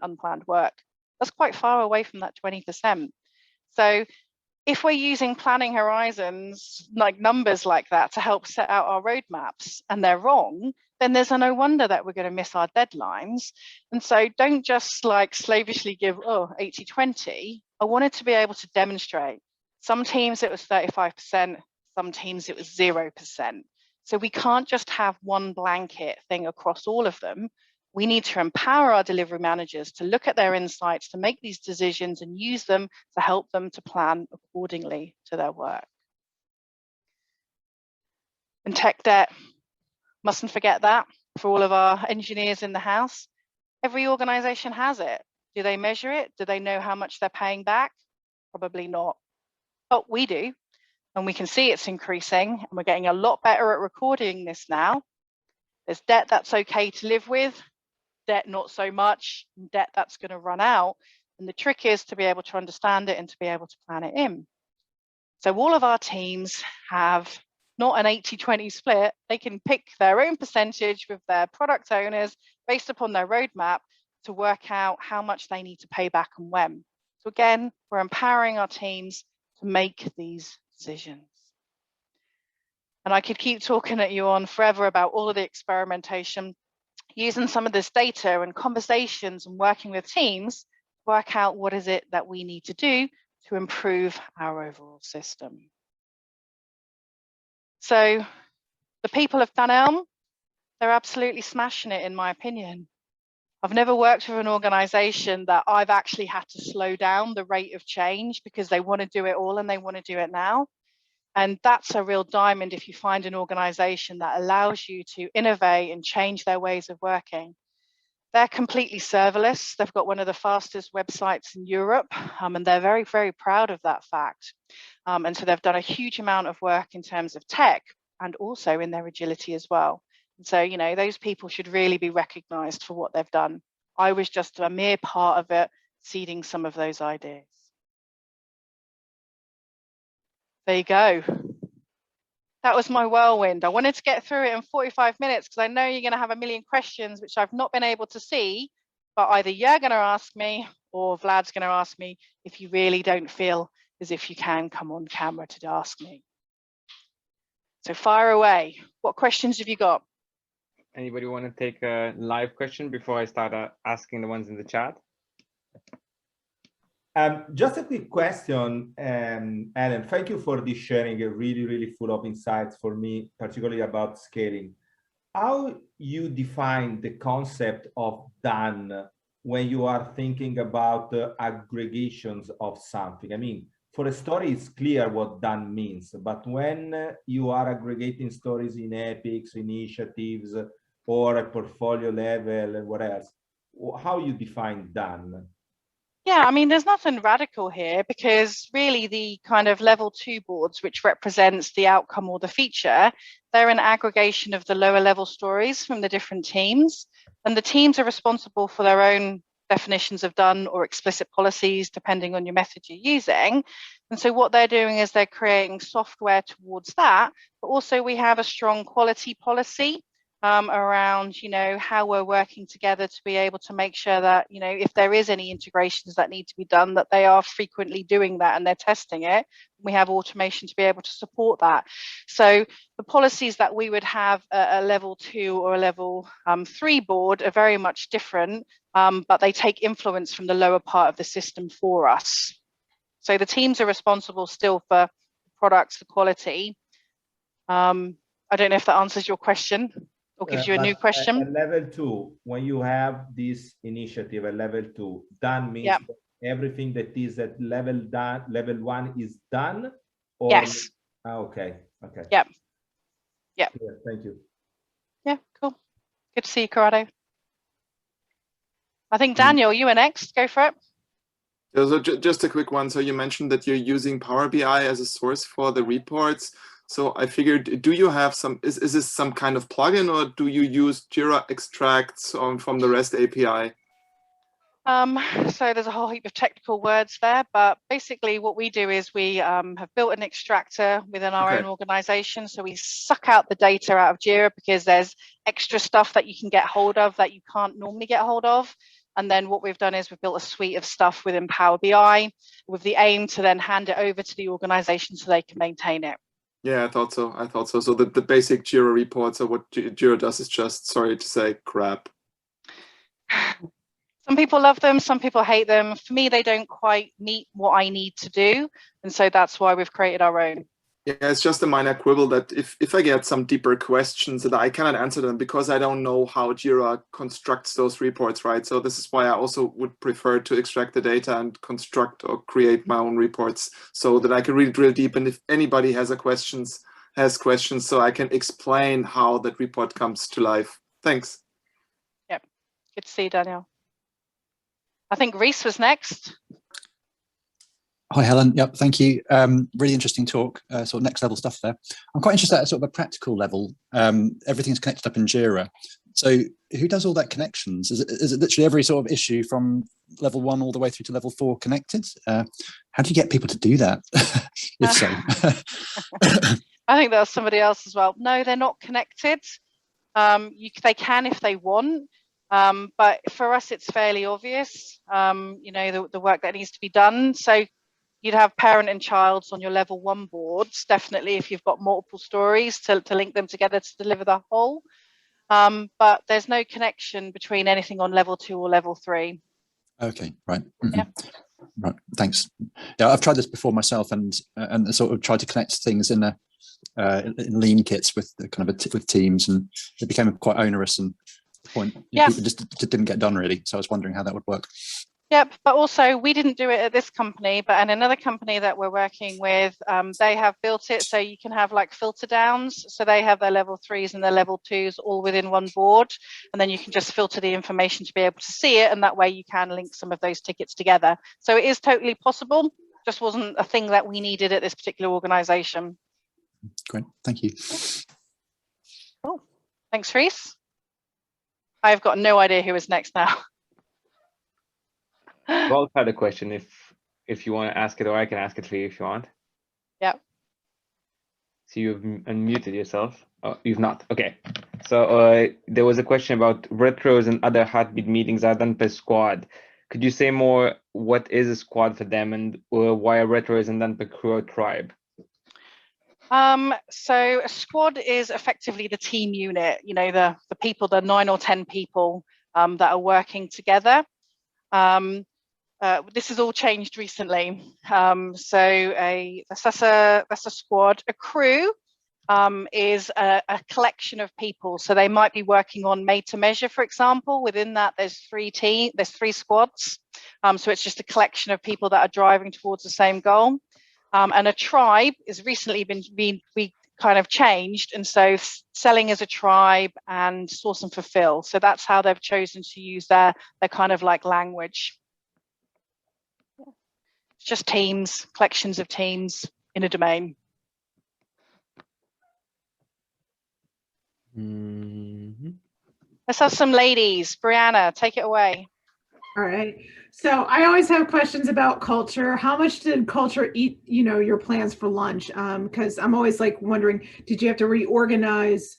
unplanned work. That's quite far away from that 20%. So if we're using planning horizons, like numbers like that, to help set out our roadmaps, and they're wrong, then there's no wonder that we're going to miss our deadlines. And so don't just like slavishly give, 80-20. I wanted to be able to demonstrate. Some teams it was 35%, some teams it was 0%. So we can't just have one blanket thing across all of them. We need to empower our delivery managers to look at their insights, to make these decisions and use them to help them to plan accordingly to their work. And tech debt, mustn't forget that for all of our engineers in the house. Every organization has it. Do they measure it? Do they know how much they're paying back? Probably not. But we do, and we can see it's increasing, and we're getting a lot better at recording this now. There's debt that's okay to live with, debt not so much, debt that's going to run out. And the trick is to be able to understand it and to be able to plan it in. So all of our teams have not an 80-20 split. They can pick their own percentage with their product owners based upon their roadmap to work out how much they need to pay back and when. So again, we're empowering our teams to make these decisions. And I could keep talking at you on forever about all of the experimentation, using some of this data and conversations and working with teams to work out what is it that we need to do to improve our overall system. So the people of Dunelm, they're absolutely smashing it, in my opinion. I've never worked with an organization that I've actually had to slow down the rate of change because they want to do it all and they want to do it now. And that's a real diamond if you find an organization that allows you to innovate and change their ways of working. They're completely serverless. They've got one of the fastest websites in Europe, and they're very, very proud of that fact. And so they've done a huge amount of work in terms of tech and also in their agility as well. And so, you know, those people should really be recognized for what they've done. I was just a mere part of it, seeding some of those ideas. There you go. That was my whirlwind. I wanted to get through it in 45 minutes because I know you're going to have a million questions, which I've not been able to see, but either you're going to ask me or Vlad's going to ask me if you really don't feel as if you can come on camera to ask me. So fire away. What questions have you got? Anybody want to take a live question before I start asking the ones in the chat? Just a quick question, Helen. Thank you for this sharing, really, really full of insights for me, particularly about scaling. How you define the concept of done when you are thinking about aggregations of something? I mean, for a story, it's clear what done means, but when you are aggregating stories in epics, initiatives, or at portfolio level and what else, how you define done? Yeah, I mean, there's nothing radical here, because really the kind of level 2 boards, which represents the outcome or the feature, they're an aggregation of the lower level stories from the different teams. And the teams are responsible for their own definitions of done or explicit policies, depending on your method you're using. And so what they're doing is they're creating software towards that, but also we have a strong quality policy around, how we're working together to be able to make sure that, if there is any integrations that need to be done, that they are frequently doing that and they're testing it. We have automation to be able to support that. So the policies that we would have a level 2 or a level 3 board are very much different, but they take influence from the lower part of the system for us. So the teams are responsible still for the products, the quality. I don't know if that answers your question or gives you a new question. At level 2, when you have this initiative at level 2, done means everything that is at level 1 is done? Or... Yes. Okay. Yeah. Thank you. Yeah, cool. Good to see you, Corrado. I think, Daniel, you were next. Go for it. So just a quick one. So you mentioned that you're using Power BI as a source for the reports. So I figured, do you have some, is this some kind of plugin, or do you use Jira extracts from the REST API? So there's a whole heap of technical words there, but basically what we do is we have built an extractor within our own organization. So we suck out the data out of Jira, because there's extra stuff that you can get hold of that you can't normally get hold of. And then what we've done is we've built a suite of stuff within Power BI with the aim to then hand it over to the organization so they can maintain it. Yeah, I thought so. So the basic Jira reports, or what Jira does, is just, sorry to say, crap. Some people love them, some people hate them. For me, they don't quite meet what I need to do. And so that's why we've created our own. Yeah, it's just a minor quibble that if I get some deeper questions that I cannot answer them because I don't know how Jira constructs those reports, right? So this is why I also would prefer to extract the data and construct or create my own reports so that I can really drill deep. And if anybody has questions, so I can explain how that report comes to life. Thanks. Yep. Good to see you, Daniel. I think Reese was next. Hi, Helen. Yep, thank you. Really interesting talk, sort of next level stuff there. I'm quite interested at sort of a practical level. Everything's connected up in Jira. So who does all that connections? Is it literally every sort of issue from level 1 all the way through to level 4 connected? How do you get people to do that? If so. I think that's somebody else as well. No, they're not connected. They can if they want. But for us, it's fairly obvious, the work that needs to be done. So you'd have parent and childs on your level 1 boards, definitely, if you've got multiple stories to link them together to deliver the whole. But there's no connection between anything on level 2 or level 3. Okay, right. Mm-hmm. Yeah. Right, thanks. Yeah, I've tried this before myself, and sort of tried to connect things in lean kits with kind of with teams, and it became quite onerous, and the point people just didn't get done really. So I was wondering how that would work. Yep, but also we didn't do it at this company, but in another company that we're working with, they have built it so you can have like filter downs. So they have their level 3s and their level 2s all within one board, and then you can just filter the information to be able to see it, and that way you can link some of those tickets together. So it is totally possible, just wasn't a thing that we needed at this particular organization. Great, thank you. Cool. Thanks, Reese. I've got no idea who is next now. Well, had a question if you want to ask it, or I can ask it for you if you want. Yeah. So you've unmuted yourself. Oh, you've not. Okay. So there was a question about retros and other heartbeat meetings are done per squad. Could you say more? What is a squad for them, and why a retro isn't done per crew or tribe? So a squad is effectively the team unit. The people, the 9 or 10 people that are working together. This has all changed recently. So that's a squad. A crew is a collection of people. So they might be working on made to measure, for example. Within that, there's three squads. So it's just a collection of people that are driving towards the same goal. And a tribe is recently been kind of changed, and so selling as a tribe and source and fulfill. So that's how they've chosen to use their kind of like language. It's just teams, collections of teams in a domain. Let's have some ladies. Brianna, take it away. All right. So I always have questions about culture. How much did culture eat, your plans for lunch? Because I'm always like wondering, did you have to reorganize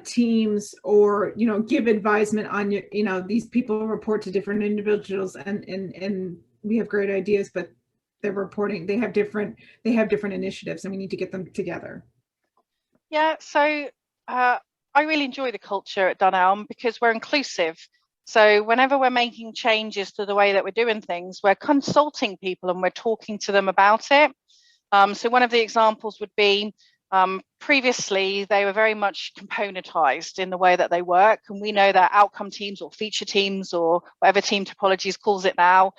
teams or, give advisement on these people report to different individuals and we have great ideas, but they're reporting, they have different initiatives and we need to get them together. Yeah. So I really enjoy the culture at Dunelm because we're inclusive. So whenever we're making changes to the way that we're doing things, we're consulting people and we're talking to them about it. So one of the examples would be previously they were very much componentized in the way that they work. And we know that outcome teams or feature teams or whatever team topologies calls it now,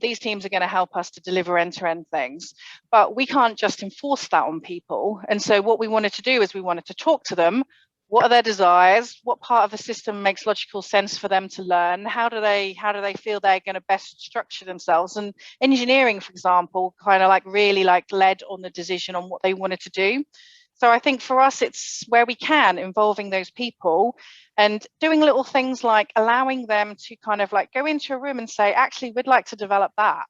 these teams are going to help us to deliver end-to-end things. But we can't just enforce that on people. And so what we wanted to do is we wanted to talk to them. What are their desires? What part of the system makes logical sense for them to learn? How do they feel they're going to best structure themselves? And engineering, for example, kind of like really like led on the decision on what they wanted to do. So I think for us, it's where we can involving those people and doing little things like allowing them to kind of like go into a room and say, actually, we'd like to develop that.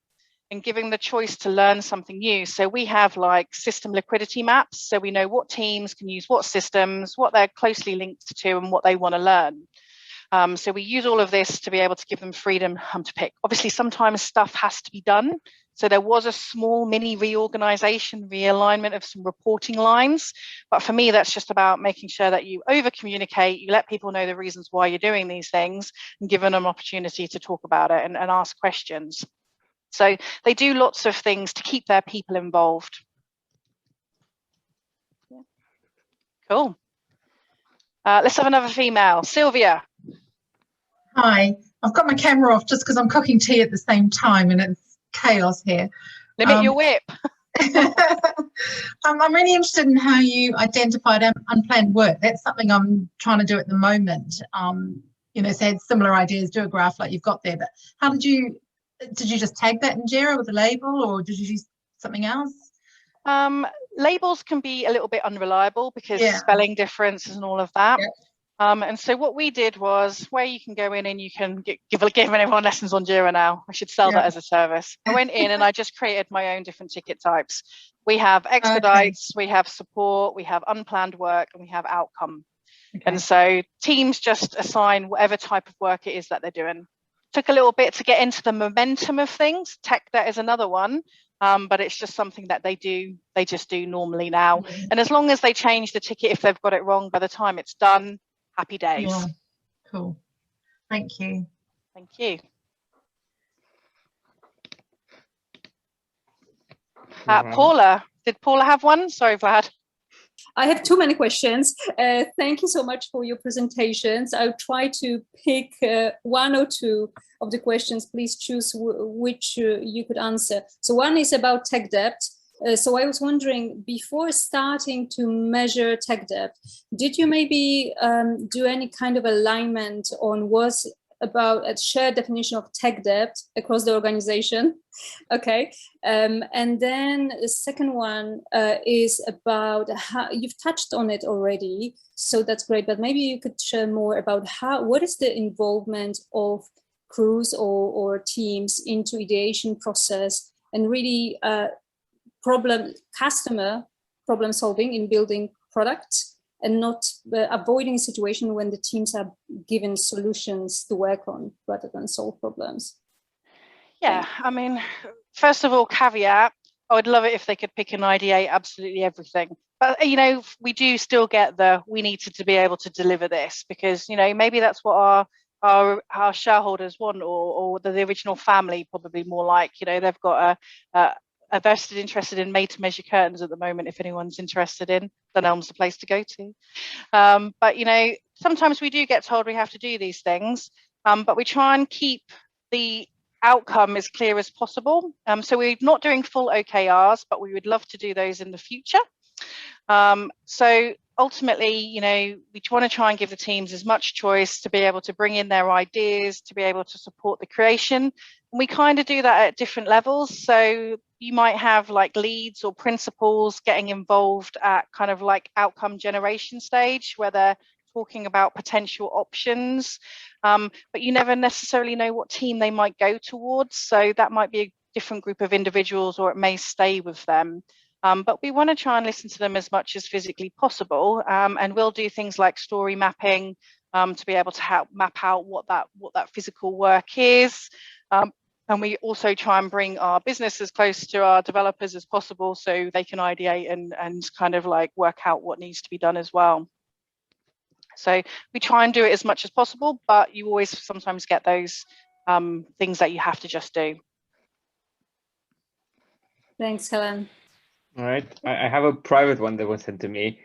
And giving the choice to learn something new. So we have like system liquidity maps. So we know what teams can use what systems, what they're closely linked to and what they want to learn. So we use all of this to be able to give them freedom to pick. Obviously, sometimes stuff has to be done. So there was a small mini reorganization, realignment of some reporting lines. But for me, that's just about making sure that you over communicate, you let people know the reasons why you're doing these things and giving them an opportunity to talk about it and ask questions. So they do lots of things to keep their people involved. Yeah. Cool. Let's have another female. Sylvia. Hi, I've got my camera off just because I'm cooking tea at the same time and it's chaos here. Limit your whip. I'm really interested in how you identified unplanned work. That's something I'm trying to do at the moment. So had similar ideas, do a graph like you've got there, but how did you just tag that in Jira with a label or did you use something else? Labels can be a little bit unreliable because spelling differences and all of that. Yeah. And so what we did was where you can go in and you can give everyone lessons on Jira now. I should sell that as a service. I went in and I just created my own different ticket types. We have expedites, we have support, we have unplanned work, and we have outcome. Okay. And so teams just assign whatever type of work it is that they're doing. Took a little bit to get into the momentum of things. Tech debt is another one, but it's just something that they just do normally now. Mm-hmm. And as long as they change the ticket, if they've got it wrong by the time it's done, happy days. Yeah. Cool. Thank you. Thank you. Paula, did Paula have one? Sorry, Vlad. I have too many questions. Thank you so much for your presentations. I'll try to pick one or two of the questions. Please choose which you could answer. So one is about tech debt. So I was wondering, before starting to measure tech debt, did you maybe do any kind of alignment on what's about a shared definition of tech debt across the organization? Okay. And then the second one is about how you've touched on it already. So that's great, but maybe you could share more about what is the involvement of crews or teams into ideation process and really customer problem solving in building products and not avoiding a situation when the teams are given solutions to work on rather than solve problems. Yeah, I mean, first of all, caveat, I would love it if they could pick and ideate absolutely everything. But, we do still get we need to be able to deliver this because, maybe that's what our shareholders want or the original family probably more like, they've got a a vested interested in made to measure curtains at the moment. If anyone's interested in, Dunelm's the place to go to. But you know, sometimes we do get told we have to do these things, but we try and keep the outcome as clear as possible. So we're not doing full OKRs, but we would love to do those in the future. So ultimately, you know, we want to try and give the teams as much choice to be able to bring in their ideas, to be able to support the creation. And we kind of do that at different levels. So you might have like leads or principals getting involved at kind of like outcome generation stage, where they're talking about potential options, but you never necessarily know what team they might go towards. So that might be a different group of individuals, or it may stay with them. But we want to try and listen to them as much as physically possible, and we'll do things like story mapping to be able to help map out what that physical work is. And we also try and bring our business as close to our developers as possible, so they can ideate and kind of like work out what needs to be done as well. So we try and do it as much as possible, but you always sometimes get those things that you have to just do. Thanks, Helen. All right, I have a private one that was sent to me.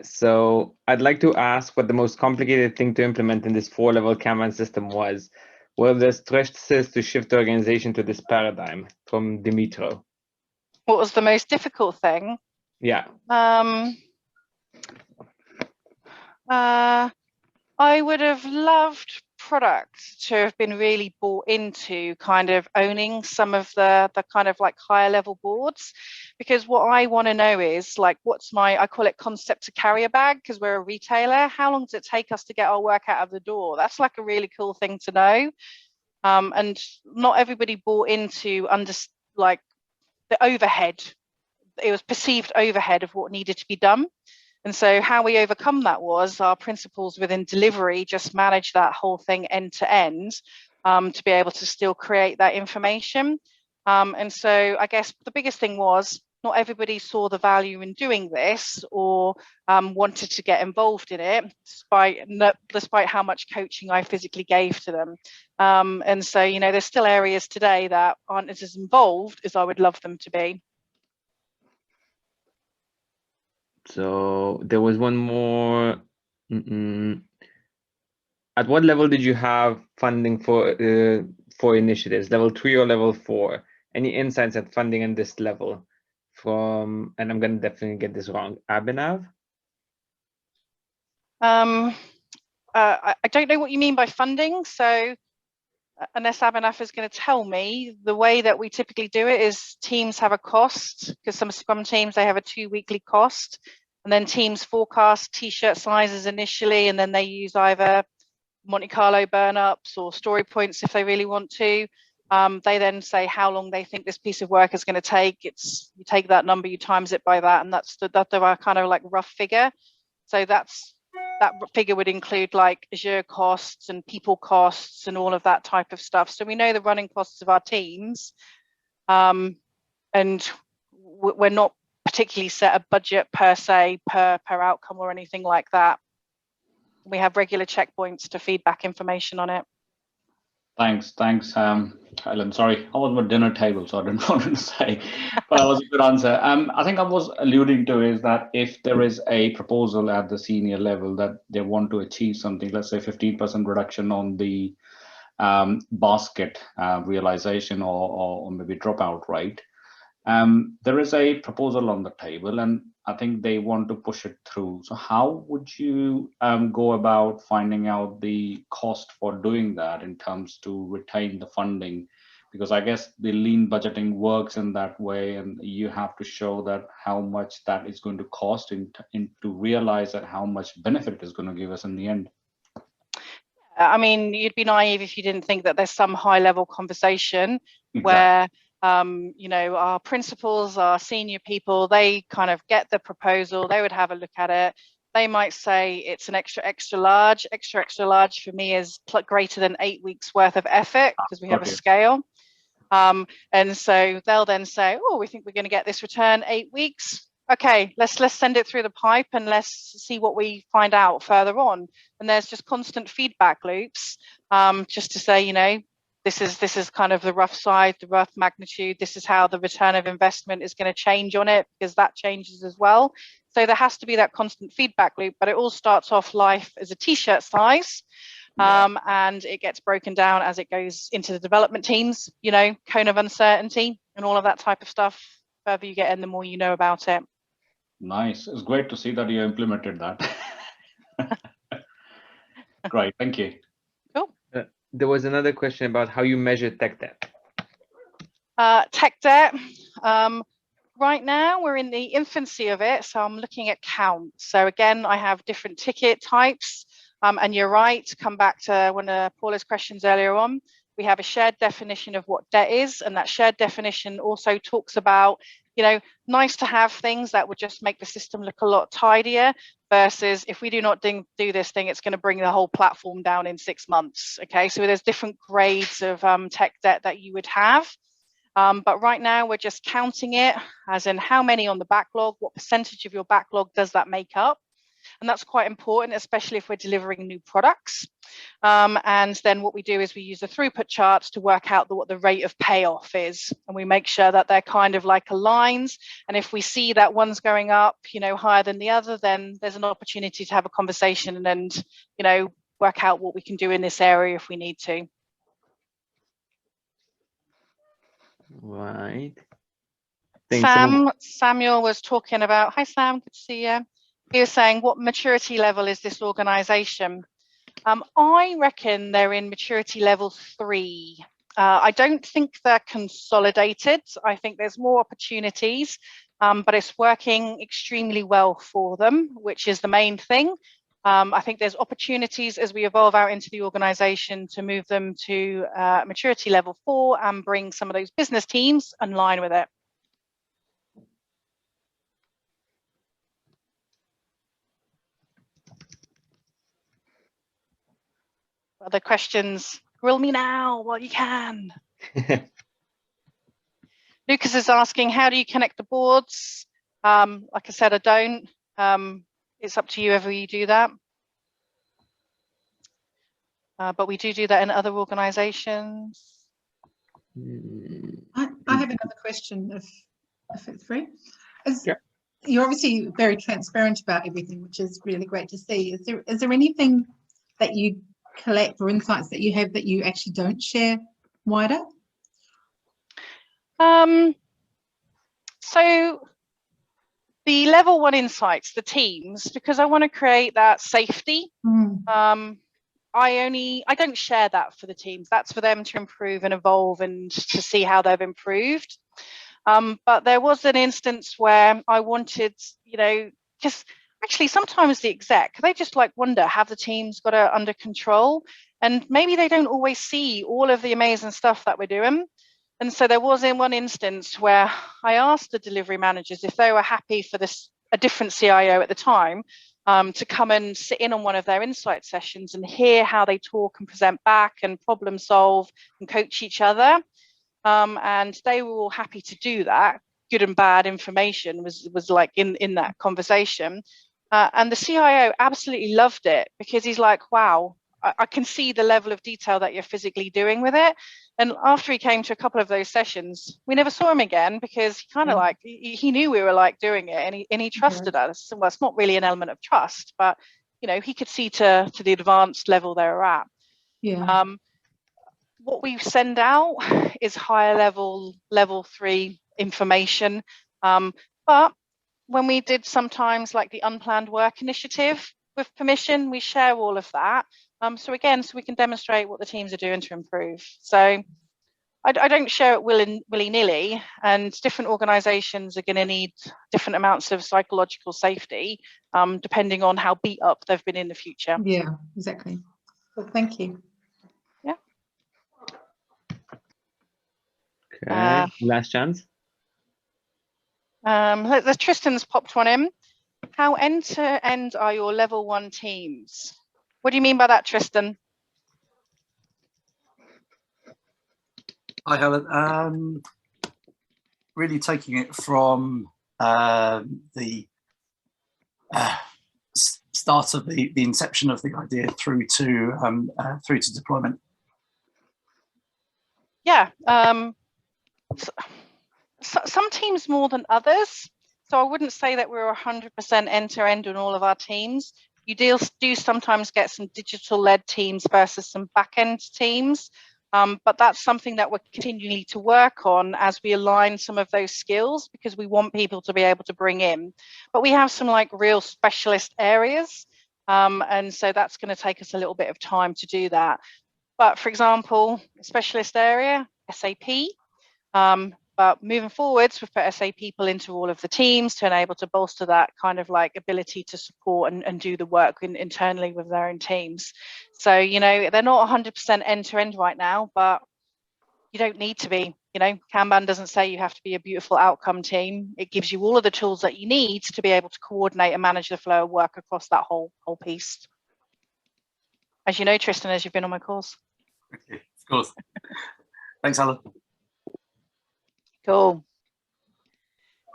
So I'd like to ask what the most complicated thing to implement in this 4-level Kanban system was. Were there stresses to shift the organization to this paradigm? From Dimitro. What was the most difficult thing? Yeah. I would have loved products to have been really bought into kind of owning some of the kind of like higher level boards, because what I want to know is like, what's my, I call it concept to carrier bag, because we're a retailer. How long does it take us to get our work out of the door? That's like a really cool thing to know. And not everybody bought into like the overhead. It was perceived overhead of what needed to be done. And so how we overcome that was our principals within delivery just manage that whole thing end to end to be able to still create that information. And so I guess the biggest thing was not everybody saw the value in doing this or wanted to get involved in it, despite how much coaching I physically gave to them. And so, you know, there's still areas today that aren't as involved as I would love them to be. So there was one more. At what level did you have funding for initiatives? Level 3 or level 4? Any insights at funding in this level? From, and I'm going to definitely get this wrong, Abhinav? I don't know what you mean by funding. So unless Abhinav is going to tell me, the way that we typically do it is teams have a cost, because some Scrum teams, they have a 2-weekly cost, and then teams forecast t-shirt sizes initially, and then they use either Monte Carlo burn-ups or story points if they really want to. They then say how long they think this piece of work is going to take. It's, you take that number, you times it by that, and that's the kind of like rough figure. So that figure would include like Azure costs and people costs and all of that type of stuff. So we know the running costs of our teams, and we're not particularly set a budget per se per outcome or anything like that. We have regular checkpoints to feed back information on it. Thanks, Helen. Sorry, I was at dinner table, so I didn't want to say, but that was a good answer. I think I was alluding to is that if there is a proposal at the senior level that they want to achieve something, let's say 15% reduction on the basket realization or maybe dropout rate, there is a proposal on the table, and I think they want to push it through. So how would you go about finding out the cost for doing that in terms to retain the funding? Because I guess the lean budgeting works in that way, and you have to show that how much that is going to cost and to realize that how much benefit it is going to give us in the end. I mean, you'd be naive if you didn't think that there's some high level conversation where you know, our principals, our senior people, they kind of get the proposal, they would have a look at it. They might say it's an extra large. Extra large for me is greater than 8 weeks worth of effort, because we have a scale. And so they'll then say, oh, we think we're going to get this return 8 weeks. Okay, let's send it through the pipe and let's see what we find out further on. And there's just constant feedback loops, just to say, you know, this is kind of the rough side, the rough magnitude. This is how the return of investment is going to change on it, because that changes as well. So there has to be that constant feedback loop, but it all starts off life as a t-shirt size. And it gets broken down as it goes into the development teams, you know, cone of uncertainty and all of that type of stuff. The further you get in, the more you know about it. Nice. It's great to see that you implemented that. Great, thank you. Cool. There was another question about how you measure tech debt. Tech debt. Right now, we're in the infancy of it, so I'm looking at count. So again, I have different ticket types. And you're right, to come back to one of Paula's questions earlier on, we have a shared definition of what debt is, and that shared definition also talks about, you know, nice to have things that would just make the system look a lot tidier, versus if we do not do this thing, it's going to bring the whole platform down in 6 months. Okay, so there's different grades of tech debt that you would have. But right now we're just counting it as in how many on the backlog, what percentage of your backlog does that make up? And that's quite important, especially if we're delivering new products. And then what we do is we use the throughput charts to work out what the rate of payoff is. And we make sure that they're kind of like aligned. And if we see that one's going up, you know, higher than the other, then there's an opportunity to have a conversation and, you know, work out what we can do in this area if we need to. Right. Samuel was talking about, hi Sam, good to see you. He was saying, what maturity level is this organization? I reckon they're in maturity level 3. I don't think they're consolidated. I think there's more opportunities, but it's working extremely well for them, which is the main thing. I think there's opportunities as we evolve out into the organization to move them to maturity level 4 and bring some of those business teams in line with it. Other questions? Grill me now while you can. Lucas is asking, how do you connect the boards? Like I said, I don't. It's up to you whether you do that. But we do that in other organizations. I have another question, if it's free. You're obviously very transparent about everything, which is really great to see. Is there anything that you collect or insights that you have that you actually don't share wider? So the level 1 insights, the teams, because I want to create that safety. I don't share that for the teams. That's for them to improve and evolve and to see how they've improved. But there was an instance where I wanted, you know, because actually sometimes the exec, they just like wonder, have the teams got it under control? And maybe they don't always see all of the amazing stuff that we're doing. And so there was in one instance where I asked the delivery managers if they were happy for a different CIO at the time to come and sit in on one of their insight sessions and hear how they talk and present back and problem solve and coach each other. And they were all happy to do that. Good and bad information was like in that conversation. And the CIO absolutely loved it because he's like, wow, I can see the level of detail that you're physically doing with it. And after he came to a couple of those sessions, we never saw him again because he kind of like, he knew we were like doing it and he trusted us. Well, it's not really an element of trust, but you know, he could see to the advanced level they were at. Yeah. What we send out is higher level 3 information. But when we did sometimes like the unplanned work initiative with permission, we share all of that. So we can demonstrate what the teams are doing to improve. So I don't share it willy-nilly, and different organizations are going to need different amounts of psychological safety, depending on how beat up they've been in the future. Yeah, exactly. Well, thank you. Yeah. Okay, last chance. Tristan's popped one in. How end-to-end are your level 1 teams? What do you mean by that, Tristan? Hi, Helen. Really taking it from the start of the inception of the idea through to deployment. yeah, some teams more than others. So I wouldn't say that we're 100% end-to-end in all of our teams. You do sometimes get some digital-led teams versus some back-end teams. But that's something that we're continuing to work on as we align some of those skills, because we want people to be able to bring in. But we have some like real specialist areas. And so that's going to take us a little bit of time to do that. But for example, a specialist area, SAP. But moving forwards, we've put SAP people into all of the teams to enable to bolster that kind of like ability to support and do the work internally with their own teams. So, you know, they're not 100% end-to-end right now, but you don't need to be. You know, Kanban doesn't say you have to be a beautiful outcome team. It gives you all of the tools that you need to be able to coordinate and manage the flow of work across that whole piece. As you know, Tristan, as you've been on my course. Okay, of course. Thanks, Helen. Cool.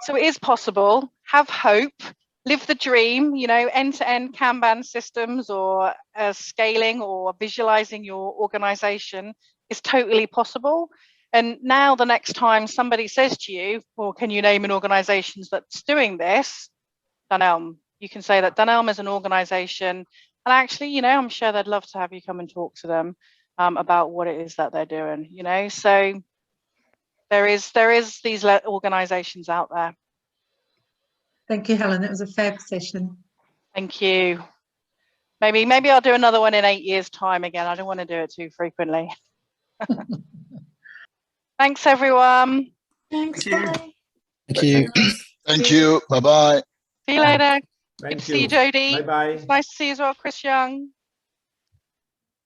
So it is possible. Have hope. Live the dream. You know, end-to-end Kanban systems or scaling or visualizing your organization is totally possible. And now the next time somebody says to you, well, can you name an organization that's doing this? Dunelm. You can say that Dunelm is an organization. And actually, you know, I'm sure they'd love to have you come and talk to them about what it is that they're doing, you know. So there is these organizations out there. Thank you, Helen. It was a fab session. Thank you. Maybe I'll do another one in 8 years' time again. I don't want to do it too frequently. Thanks, everyone. Thanks. Thank you. Bye. Thank you. Thank you. Bye-bye. See you later. Thank Good to see you, Jodie. Bye-bye. It's nice to see you as well, Chris Young.